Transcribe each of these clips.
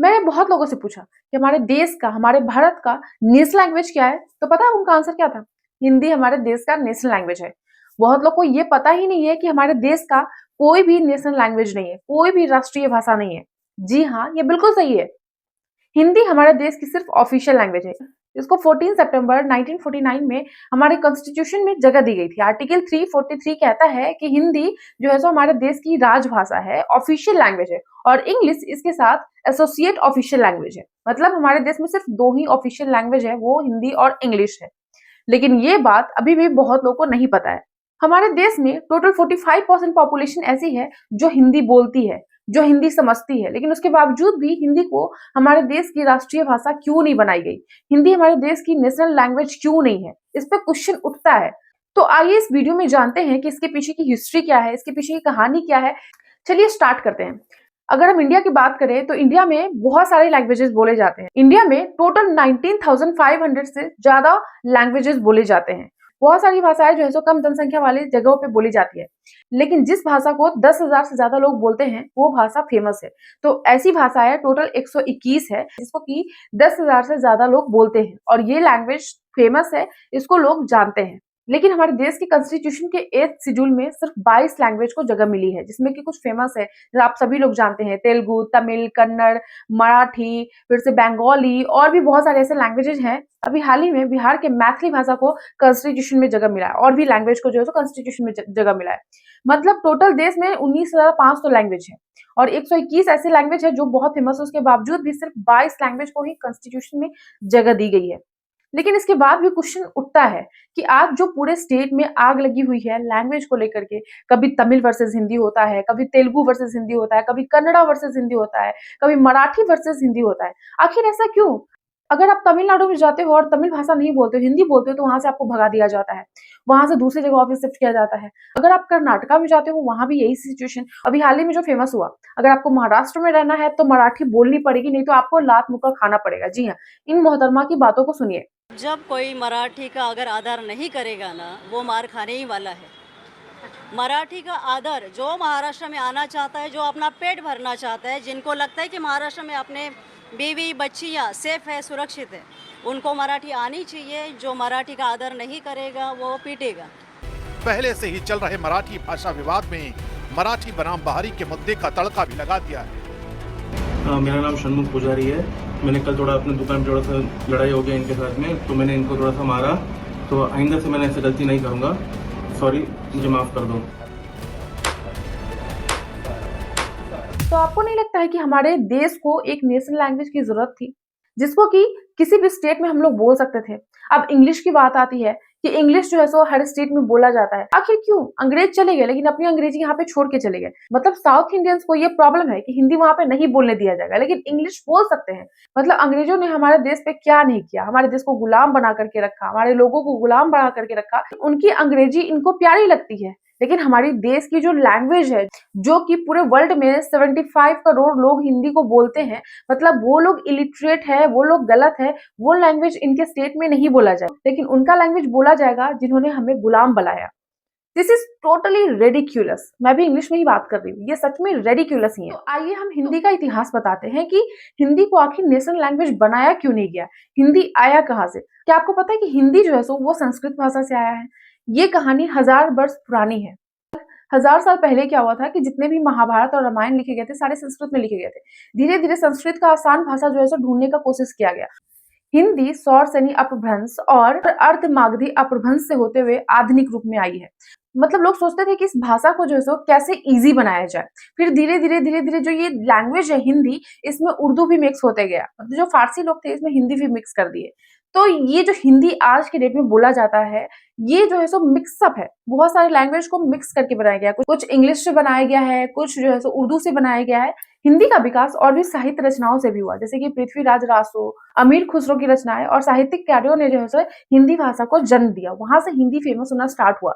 मैंने बहुत लोगों से पूछा कि हमारे देश का, हमारे भारत का नेशनल लैंग्वेज क्या है? तो पता है उनका आंसर क्या था? हिंदी हमारे देश का नेशनल लैंग्वेज है। बहुत लोग को ये पता ही नहीं है कि हमारे देश का कोई भी नेशनल लैंग्वेज नहीं है, कोई भी राष्ट्रीय भाषा नहीं है। जी हाँ, ये बिल्कुल सही है। हिंदी हमारे देश की सिर्फ ऑफिशियल लैंग्वेज है। इसको 14 सितंबर 1949 में हमारे कॉन्स्टिट्यूशन में जगह दी गई थी। आर्टिकल 343 कहता है कि हिंदी जो है सो हमारे देश की राजभाषा है, ऑफिशियल लैंग्वेज है और इंग्लिश इसके साथ एसोसिएट ऑफिशियल लैंग्वेज है। मतलब हमारे देश में सिर्फ 2 ही ऑफिशियल लैंग्वेज है, वो हिंदी और इंग्लिश है। लेकिन ये बात अभी भी बहुत लोगों को नहीं पता है। हमारे देश में टोटल 45% पॉपुलेशन ऐसी है जो हिंदी बोलती है, जो हिंदी समझती है, लेकिन उसके बावजूद भी हिंदी को हमारे देश की राष्ट्रीय भाषा क्यों नहीं बनाई गई? हिंदी हमारे देश की नेशनल लैंग्वेज क्यों नहीं है? इस पे क्वेश्चन उठता है। तो आइए इस वीडियो में जानते हैं कि इसके पीछे की हिस्ट्री क्या है, इसके पीछे की कहानी क्या है। चलिए स्टार्ट करते हैं। अगर हम इंडिया की बात करें तो इंडिया में बहुत सारे लैंग्वेजेस बोले जाते हैं। इंडिया में टोटल 19,500 से ज्यादा लैंग्वेजेस बोले जाते हैं। बहुत सारी भाषाएं जो है सो कम जनसंख्या वाली जगहों पे बोली जाती है, लेकिन जिस भाषा को 10,000 से ज्यादा लोग बोलते हैं वो भाषा फेमस है। तो ऐसी भाषाएं टोटल 121 है जिसको कि 10,000 से ज्यादा लोग बोलते हैं और ये लैंग्वेज फेमस है, इसको लोग जानते हैं। लेकिन हमारे देश के कॉन्स्टिट्यूशन के 8th शेड्यूल में सिर्फ 22 लैंग्वेज को जगह मिली है, जिसमें कि कुछ फेमस है जो आप सभी लोग जानते हैं, तेलुगु, तमिल, कन्नड़, मराठी, फिर से बंगाली और भी बहुत सारे ऐसे लैंग्वेजेस हैं। अभी हाल ही में बिहार के मैथिली भाषा को कॉन्स्टिट्यूशन में जगह मिला है और भी लैंग्वेज को जो है कॉन्स्टिट्यूशन में जगह मिला है। मतलब टोटल देश में 19,500 लैंग्वेज है और 121 ऐसे लैंग्वेज है जो बहुत फेमस है। उसके बावजूद भी सिर्फ 22 लैंग्वेज को ही कॉन्स्टिट्यूशन में जगह दी गई है। लेकिन इसके बाद भी क्वेश्चन उठता है कि आज जो पूरे स्टेट में आग लगी हुई है लैंग्वेज को लेकर के, कभी तमिल वर्सेस हिंदी होता है, कभी तेलुगु वर्सेस हिंदी होता है, कभी कन्नड़ा वर्सेस हिंदी होता है, कभी मराठी वर्सेस हिंदी होता है। आखिर ऐसा क्यों? अगर आप तमिलनाडु में जाते हो और तमिल भाषा नहीं बोलते हो, हिंदी बोलते हो, तो वहां से आपको भगा दिया जाता है, वहां से दूसरी जगह ऑफिस शिफ्ट किया जाता है। अगर आप कर्नाटका में जाते हो वहां भी यही सिचुएशन। अभी हाल ही में जो फेमस हुआ, अगर आपको महाराष्ट्र में रहना है तो मराठी बोलनी पड़ेगी, नहीं तो आपको लात मुक्का खाना पड़ेगा। जी हाँ, इन मोहतरमा की बातों को सुनिए। जब कोई मराठी का अगर आदर नहीं करेगा ना, वो मार खाने ही वाला है। मराठी का आदर जो महाराष्ट्र में आना चाहता है, जो अपना पेट भरना चाहता है, जिनको लगता है कि महाराष्ट्र में अपने बीवी बच्चियाँ सेफ है, सुरक्षित है, उनको मराठी आनी चाहिए। जो मराठी का आदर नहीं करेगा वो पीटेगा। पहले से ही चल रहे मराठी भाषा विवाद में मराठी बनाम बहारी के मुद्दे का तड़का भी लगा दिया है। मेरा नाम षणमुख पुजारी है। मैंने कल थोड़ा अपने दुकान पे थोड़ा सा लड़ाई हो गया इनके साथ में, तो मैंने इनको थोड़ा सा मारा। तो आइंदा से मैंने ऐसे गलती नहीं करूँगा। सॉरी, मुझे माफ़ कर दो। तो आपको नहीं लगता है कि हमारे देश को एक नेशनल लैंग्वेज की जरूरत थी, जिसको कि किसी भी स्टेट में हम लोग बोल सकते थे? अब इंग्लिश की बात आती है कि इंग्लिश जो है सो हर स्टेट में बोला जाता है। आखिर क्यों? अंग्रेज चले गए लेकिन अपनी अंग्रेजी यहाँ पे छोड़ के चले गए। मतलब साउथ इंडियंस को ये प्रॉब्लम है कि हिंदी वहां पे नहीं बोलने दिया जाएगा, लेकिन इंग्लिश बोल सकते हैं। मतलब अंग्रेजों ने हमारे देश पे क्या नहीं किया, हमारे देश को गुलाम बना करके रखा, हमारे लोगों को गुलाम बना करके रखा। उनकी अंग्रेजी इनको प्यारी लगती है, लेकिन हमारी देश की जो लैंग्वेज है, जो कि पूरे वर्ल्ड में 75 करोड़ लोग हिंदी को बोलते हैं, मतलब वो लोग इलिटरेट है, वो लोग गलत है, वो लैंग्वेज इनके स्टेट में नहीं बोला जाए, लेकिन उनका लैंग्वेज बोला जाएगा जिन्होंने हमें गुलाम बनाया। This is totally ridiculous. मैं भी इंग्लिश में ही बात कर रही हूँ, ये सच में रेडिक्यूलस ही है। तो आइए हम हिंदी का इतिहास बताते हैं कि हिंदी को आखिर नेशनल लैंग्वेज बनाया क्यों नहीं गया, हिंदी आया कहाँ से। क्या आपको पता है कि हिंदी जो है सो वो संस्कृत भाषा से आया है? ये कहानी 1000 वर्ष पुरानी है। 1000 साल पहले क्या हुआ था कि जितने भी महाभारत और रामायण लिखे गए थे सारे संस्कृत में लिखे गए थे। धीरे धीरे संस्कृत का आसान भाषा जो है सो ढूंढने का कोशिश किया गया। हिंदी सौर सैनी अपभ्रंश और अर्ध मागधी अपभ्रंश से होते हुए आधुनिक रूप में आई है। मतलब लोग सोचते थे कि इस भाषा को जो है सो कैसे इजी बनाया जाए। फिर धीरे धीरे जो ये लैंग्वेज है हिंदी, इसमें उर्दू भी मिक्स होते गया। जो फारसी लोग थे इसमें हिंदी भी मिक्स कर दिए। तो ये जो हिंदी आज के डेट में बोला जाता है, ये जो है सो मिक्सअप है। बहुत सारे लैंग्वेज को मिक्स करके बनाया गया है। कुछ इंग्लिश से बनाया गया है, कुछ जो है सो उर्दू से बनाया गया है। हिंदी का विकास और भी साहित्य रचनाओं से भी हुआ, जैसे कि पृथ्वीराज रासो, अमीर खुसरो की रचनाएं और साहित्यिक कार्यों ने जो है सो हिंदी भाषा को जन्म दिया। वहां से हिंदी फेमस होना स्टार्ट हुआ।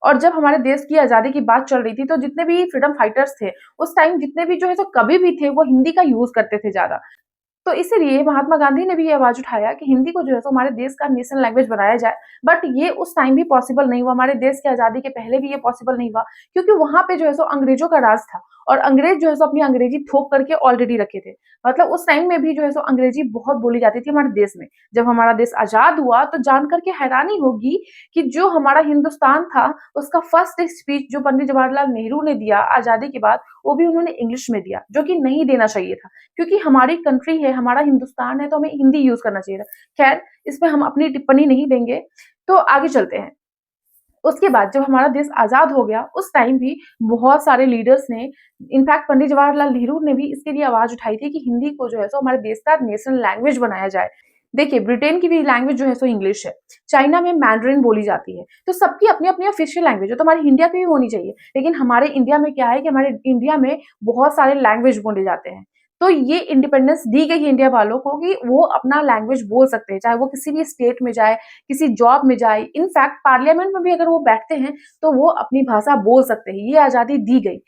और जब हमारे देश की आजादी की बात चल रही थी तो जितने भी फ्रीडम फाइटर्स थे उस टाइम, जितने भी जो है सो कवि भी थे, वो हिंदी का यूज करते थे ज्यादा। तो इसीलिए महात्मा गांधी ने भी ये आवाज उठाया कि हिंदी को जो है सो हमारे देश का नेशनल लैंग्वेज बनाया जाए। बट ये उस टाइम भी पॉसिबल नहीं हुआ, हमारे देश की आजादी के पहले भी ये पॉसिबल नहीं हुआ, क्योंकि वहां पे जो है सो अंग्रेजों का राज था और अंग्रेज जो है सो अपनी अंग्रेजी थोप करके ऑलरेडी रखे थे। मतलब उस टाइम में भी जो है सो अंग्रेजी बहुत बोली जाती थी हमारे देश में। जब हमारा देश आजाद हुआ तो जान करके हैरानी होगी कि जो हमारा हिंदुस्तान था उसका फर्स्ट स्पीच जो पंडित जवाहरलाल नेहरू ने दिया आजादी के बाद, वो भी उन्होंने इंग्लिश में दिया, जो कि नहीं देना चाहिए था, क्योंकि हमारी कंट्री है, हमारा हिंदुस्तान है, तो हमें हिंदी यूज करना चाहिए था। खैर, इस पे हम अपनी टिप्पणी नहीं देंगे, तो आगे चलते हैं। उसके बाद जब हमारा देश आजाद हो गया, उस टाइम भी बहुत सारे लीडर्स ने, इनफैक्ट पंडित जवाहरलाल नेहरू ने भी इसके लिए आवाज उठाई थी कि हिंदी को जो है सो हमारे देश का नेशनल लैंग्वेज बनाया जाए। देखिए, ब्रिटेन की भी लैंग्वेज जो है सो इंग्लिश है, चाइना में मैंड्रिन बोली जाती है, तो सबकी अपनी अपनी ऑफिशियल लैंग्वेज है, तो हमारी इंडिया की भी होनी चाहिए। लेकिन हमारे इंडिया में क्या है कि हमारे इंडिया में बहुत सारे लैंग्वेज बोले जाते हैं, तो ये इंडिपेंडेंस दी गई है इंडिया वालों को कि वो अपना लैंग्वेज बोल सकते हैं, चाहे वो किसी भी स्टेट में जाए, किसी जॉब में जाए, इनफैक्ट पार्लियामेंट में भी अगर वो बैठते हैं तो वो अपनी भाषा बोल सकते हैं। ये आजादी दी गई।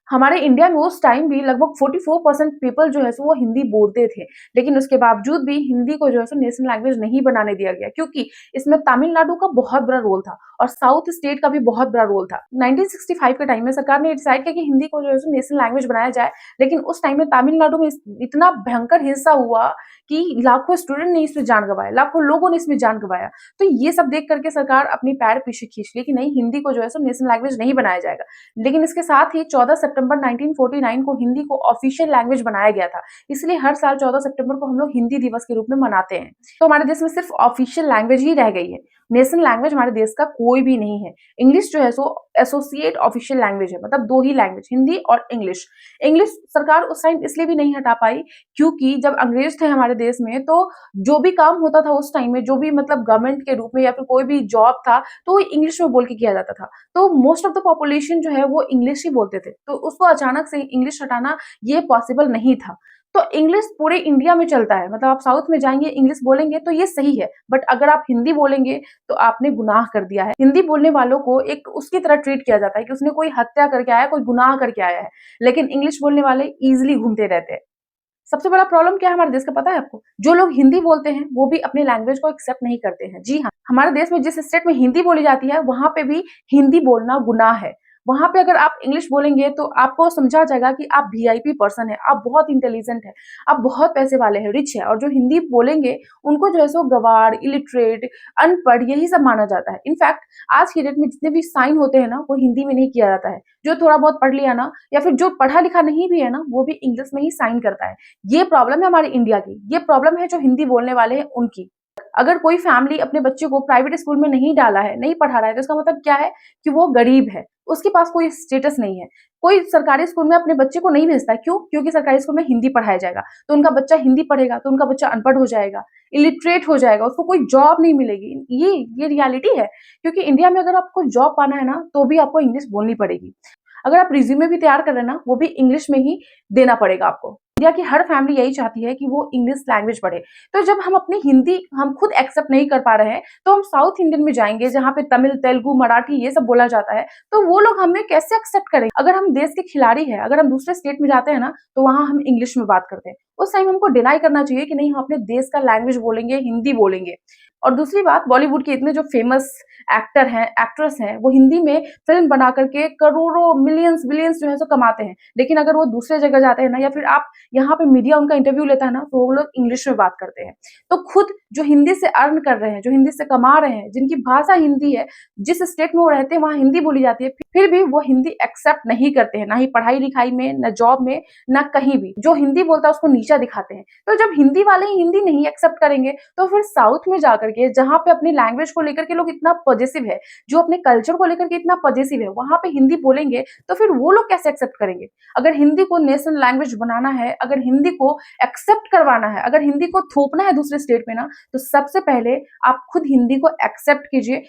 हमारे इंडिया में उस टाइम भी लगभग 44% पीपल जो है सो वो हिंदी बोलते थे, लेकिन उसके बावजूद भी हिंदी को जो है सो नेशनल लैंग्वेज नहीं बनाने दिया गया, क्योंकि इसमें तमिलनाडु का बहुत बड़ा रोल था और साउथ स्टेट का भी बहुत बड़ा रोल था। 1965 के टाइम में सरकार ने डिसाइड किया कि हिंदी को जो है सो नेशनल लैंग्वेज बनाया जाए, लेकिन उस टाइम में तमिलनाडु में इतना भयंकर हिंसा हुआ कि लाखों स्टूडेंट ने इसमें जान गंवाया, लाखों लोगों ने इसमें जान गंवाया। तो ये सब देख करके सरकार अपनी पैर पीछे खींच ली कि नहीं, हिंदी को जो है सो नेशनल लैंग्वेज नहीं बनाया जाएगा। लेकिन इसके साथ ही 14 सितंबर 1949 को हिंदी को ऑफिशियल लैंग्वेज बनाया गया था, इसलिए हर साल 14 सितंबर को हम लोग हिंदी दिवस के रूप में मनाते हैं। तो हमारे देश में सिर्फ ऑफिशियल लैंग्वेज ही रह गई है, नेशनल लैंग्वेज हमारे देश का कोई भी नहीं है। इंग्लिश जो है सो एसोसिएट ऑफिशियल लैंग्वेज है, मतलब दो ही लैंग्वेज, हिंदी और इंग्लिश। इंग्लिश सरकार उस टाइम इसलिए भी नहीं हटा पाई क्योंकि जब अंग्रेज थे हमारे देश में, तो जो भी काम होता था उस टाइम में, जो भी मतलब गवर्नमेंट के रूप में या फिर कोई भी जॉब था, तो इंग्लिश में बोल के किया जाता था। तो मोस्ट ऑफ द पॉपुलेशन जो है वो इंग्लिश ही बोलते थे, तो उसको अचानक से इंग्लिश हटाना ये पॉसिबल नहीं था। तो इंग्लिश पूरे इंडिया में चलता है, मतलब आप साउथ में जाएंगे इंग्लिश बोलेंगे तो ये सही है, बट अगर आप हिंदी बोलेंगे तो आपने गुनाह कर दिया है। हिंदी बोलने वालों को एक उसकी तरह ट्रीट किया जाता है कि उसने कोई हत्या करके आया, कोई गुनाह करके आया है, लेकिन इंग्लिश बोलने वाले इजिली घूमते रहते हैं। सबसे बड़ा प्रॉब्लम क्या है हमारे देश का पता है आपको? जो लोग हिंदी बोलते हैं वो भी अपने लैंग्वेज को एक्सेप्ट नहीं करते हैं। जी हाँ, हमारे देश में जिस स्टेट में हिंदी बोली जाती है वहां पे भी हिंदी बोलना गुनाह है। वहां पे अगर आप इंग्लिश बोलेंगे तो आपको समझा जाएगा कि आप वीआईपी पर्सन है, आप बहुत इंटेलिजेंट है, आप बहुत पैसे वाले हैं, रिच है। और जो हिंदी बोलेंगे उनको जो है सो गवार, इलिटरेट, अनपढ़ यही सब माना जाता है। इनफैक्ट आज की डेट में जितने भी साइन होते हैं ना वो हिंदी में नहीं किया जाता है। जो थोड़ा बहुत पढ़ लिया ना, या फिर जो पढ़ा लिखा नहीं भी है ना, वो भी इंग्लिश में ही साइन करता है। ये प्रॉब्लम है हमारे इंडिया की, ये प्रॉब्लम है जो हिंदी बोलने वाले हैं उनकी। अगर कोई फैमिली अपने बच्चे को प्राइवेट स्कूल में नहीं डाला है, नहीं पढ़ा रहा है, तो इसका मतलब क्या है कि वो गरीब है, उसके पास कोई स्टेटस नहीं है। कोई सरकारी स्कूल में अपने बच्चे को नहीं भेजता, क्यों? क्योंकि सरकारी स्कूल में हिंदी पढ़ाया जाएगा, तो उनका बच्चा हिंदी पढ़ेगा तो उनका बच्चा अनपढ़ हो जाएगा, इलिटरेट हो जाएगा, उसको कोई जॉब नहीं मिलेगी। ये रियलिटी है, क्योंकि इंडिया में अगर आपको जॉब पाना है ना तो भी आपको इंग्लिश बोलनी पड़ेगी। अगर आप रिज्यूमे भी तैयार कर रहे हैं ना, वो भी इंग्लिश में ही देना पड़ेगा आपको। इंडिया की हर फैमिली यही चाहती है कि वो इंग्लिश लैंग्वेज पढ़े। तो जब हम अपनी हिंदी हम खुद एक्सेप्ट नहीं कर पा रहे हैं, तो हम साउथ इंडियन में जाएंगे जहाँ पे तमिल, तेलुगु, मराठी ये सब बोला जाता है, तो वो लोग हमें कैसे एक्सेप्ट करेंगे? अगर हम देश के खिलाड़ी हैं, अगर हम दूसरे स्टेट में जाते हैं ना, तो वहां हम इंग्लिश में बात करते हैं, उस टाइम हमको डिनाई करना चाहिए कि नहीं, हम अपने देश का लैंग्वेज बोलेंगे, हिंदी बोलेंगे। और दूसरी बात, बॉलीवुड के इतने जो फेमस एक्टर हैं, एक्ट्रेस हैं, वो हिंदी में फिल्म बना करके करोड़ों, मिलियंस, बिलियंस जो है सो कमाते हैं। लेकिन अगर वो दूसरे जगह जाते हैं ना, या फिर आप यहाँ पे मीडिया उनका इंटरव्यू लेता है ना, तो वो लोग इंग्लिश में बात करते हैं। तो खुद जो हिंदी से अर्न कर रहे हैं, जो हिंदी से कमा रहे हैं, जिनकी भाषा हिंदी है, जिस स्टेट में वो रहते हैं वहां हिंदी बोली जाती है, फिर भी वो हिंदी एक्सेप्ट नहीं करते हैं, ना ही पढ़ाई लिखाई में, ना जॉब में, ना कहीं भी। जो हिंदी बोलता है उसको नीचा दिखाते हैं। तो जब हिंदी वाले ही हिंदी नहीं एक्सेप्ट करेंगे, तो फिर साउथ में जाकर के, जहाँ पे अपनी लैंग्वेज को लेकर के लोग इतना पॉजिटिव है, जो अपने कल्चर को लेकर के इतना पॉजिटिव है, वहां पे हिंदी बोलेंगे तो फिर वो लोग कैसे एक्सेप्ट करेंगे? अगर हिंदी को नेशनल लैंग्वेज बनाना है, अगर हिंदी को एक्सेप्ट करवाना है, अगर हिंदी को थोपना है दूसरे स्टेट में ना, तो सबसे पहले आप खुद हिंदी को एक्सेप्ट कीजिए।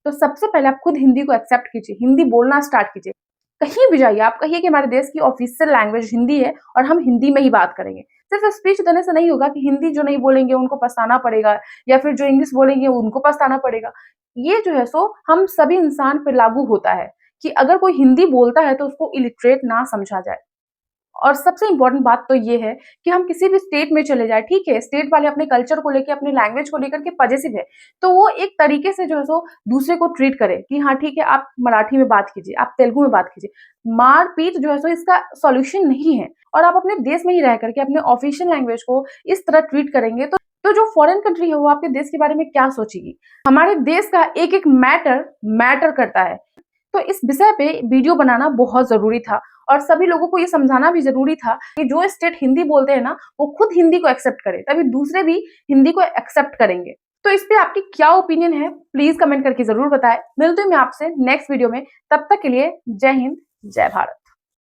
तो सबसे पहले आप खुद हिंदी को एक्सेप्ट कीजिए, हिंदी बोलना स्टार्ट कीजिए। कहीं भी जाइए, आप कहिए कि हमारे देश की ऑफिशियल लैंग्वेज हिंदी है और हम हिंदी में ही बात करेंगे। सिर्फ स्पीच देने से नहीं होगा कि हिंदी जो नहीं बोलेंगे उनको पछताना पड़ेगा, या फिर जो इंग्लिश बोलेंगे उनको पछताना पड़ेगा। ये जो है सो हम सभी इंसान पर लागू होता है कि अगर कोई हिंदी बोलता है तो उसको इलिटरेट ना समझा जाए। और सबसे इम्पोर्टेंट बात तो ये है कि हम किसी भी स्टेट में चले जाए, ठीक है, स्टेट वाले अपने कल्चर को लेके, अपने लैंग्वेज को लेकर के पॉजिटिव है, तो वो एक तरीके से जो है सो दूसरे को ट्रीट करे कि हाँ ठीक है, आप मराठी में बात कीजिए, आप तेलुगु में बात कीजिए। मारपीट जो है सो इसका सॉल्यूशन नहीं है। और आप अपने देश में ही रह करके अपने ऑफिशियल लैंग्वेज को इस तरह ट्रीट करेंगे तो जो फॉरेन कंट्री है वो आपके देश के बारे में क्या सोचेगी। हमारे देश का एक एक मैटर करता है। तो इस विषय पे वीडियो बनाना बहुत जरूरी था और सभी लोगों को ये समझाना भी जरूरी था कि जो स्टेट हिंदी बोलते हैं ना, वो खुद हिंदी को एक्सेप्ट करे, तभी दूसरे भी हिंदी को एक्सेप्ट करेंगे। तो इस पे आपकी क्या ओपिनियन है, प्लीज कमेंट करके जरूर बताएं। मिलते हैं मैं आपसे नेक्स्ट वीडियो में, तब तक के लिए जय हिंद, जय भारत।